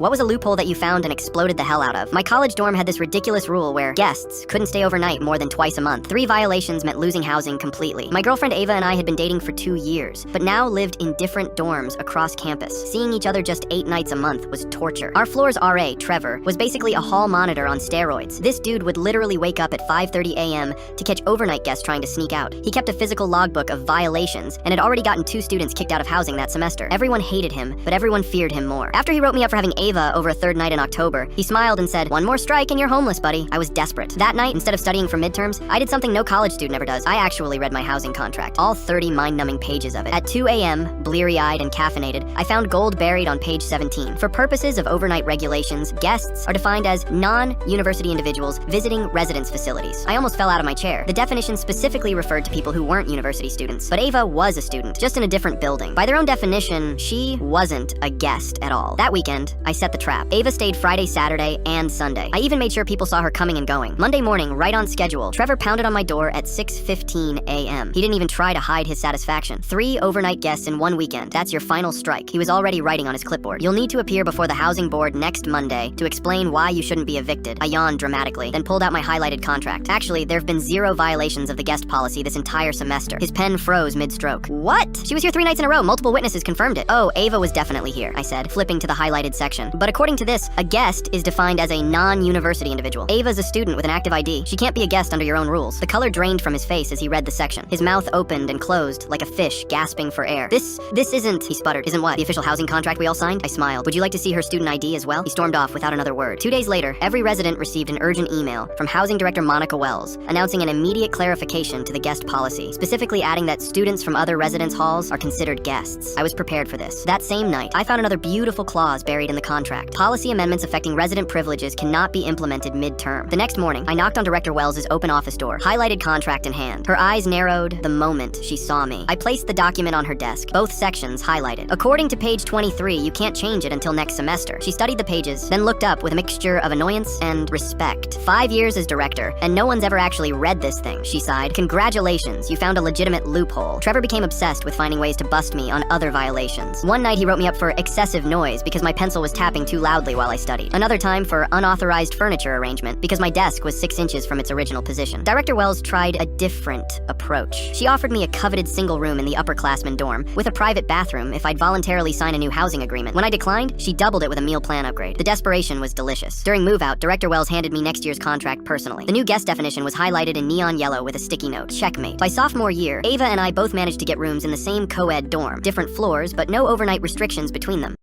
What was a loophole that you found and exploded the hell out of? My college dorm had this ridiculous rule where guests couldn't stay overnight more than twice a month. 3 violations meant losing housing completely. My girlfriend Ava and I had been dating for 2 years, but now lived in different dorms across campus. Seeing each other just 8 nights a month was torture. Our floor's RA, Trevor, was basically a hall monitor on steroids. This dude would literally wake up at 5:30 a.m. to catch overnight guests trying to sneak out. He kept a physical logbook of violations and had already gotten 2 students kicked out of housing that semester. Everyone hated him, but everyone feared him more. After he wrote me up for having Ava over a 3rd night in October, he smiled and said, "One more strike and you're homeless, buddy." I was desperate. That night, instead of studying for midterms, I did something no college student ever does. I actually read my housing contract, all 30 mind-numbing pages of it. At 2 a.m., bleary-eyed and caffeinated, I found gold buried on page 17. For purposes of overnight regulations, guests are defined as non-university individuals visiting residence facilities. I almost fell out of my chair. The definition specifically referred to people who weren't university students, but Ava was a student, just in a different building. By their own definition, she wasn't a guest at all. That weekend, I set the trap. Ava stayed Friday, Saturday, and Sunday. I even made sure people saw her coming and going. Monday morning, right on schedule, Trevor pounded on my door at 6:15 a.m. He didn't even try to hide his satisfaction. 3 overnight guests in 1 weekend. That's your final strike. He was already writing on his clipboard. "You'll need to appear before the housing board next Monday to explain why you shouldn't be evicted." I yawned dramatically, then pulled out my highlighted contract. Actually, there have been 0 violations of the guest policy this entire semester. His pen froze mid-stroke. "What? She was here 3 nights in a row. Multiple witnesses confirmed it." "Oh, Ava was definitely here," I said, flipping to the highlighted section. "But according to this, a guest is defined as a non-university individual. Ava's a student with an active ID. She can't be a guest under your own rules." The color drained from his face as he read the section. His mouth opened and closed like a fish gasping for air. This isn't," he sputtered. "Isn't what? The official housing contract we all signed?" I smiled. "Would you like to see her student ID as well?" He stormed off without another word. 2 days later, every resident received an urgent email from Housing Director Monica Wells announcing an immediate clarification to the guest policy, specifically adding that students from other residence halls are considered guests. I was prepared for this. That same night, I found another beautiful clause buried in the contract. Policy amendments affecting resident privileges cannot be implemented mid-term. The next morning, I knocked on Director Wells' open office door, highlighted contract in hand. Her eyes narrowed the moment she saw me. I placed the document on her desk, both sections highlighted. "According to page 23, you can't change it until next semester." She studied the pages, then looked up with a mixture of annoyance and respect. 5 years as director, and no one's ever actually read this thing, she sighed. "Congratulations, you found a legitimate loophole." Trevor became obsessed with finding ways to bust me on other violations. One night he wrote me up for excessive noise because my pencil was tapping too loudly while I studied. Another time for unauthorized furniture arrangement because my desk was 6 inches from its original position. Director Wells tried a different approach. She offered me a coveted single room in the upperclassmen dorm with a private bathroom if I'd voluntarily sign a new housing agreement. When I declined, she doubled it with a meal plan upgrade. The desperation was delicious. During move-out, Director Wells handed me next year's contract personally. The new guest definition was highlighted in neon yellow with a sticky note. Checkmate. By sophomore year, Ava and I both managed to get rooms in the same co-ed dorm. Different floors, but no overnight restrictions between them.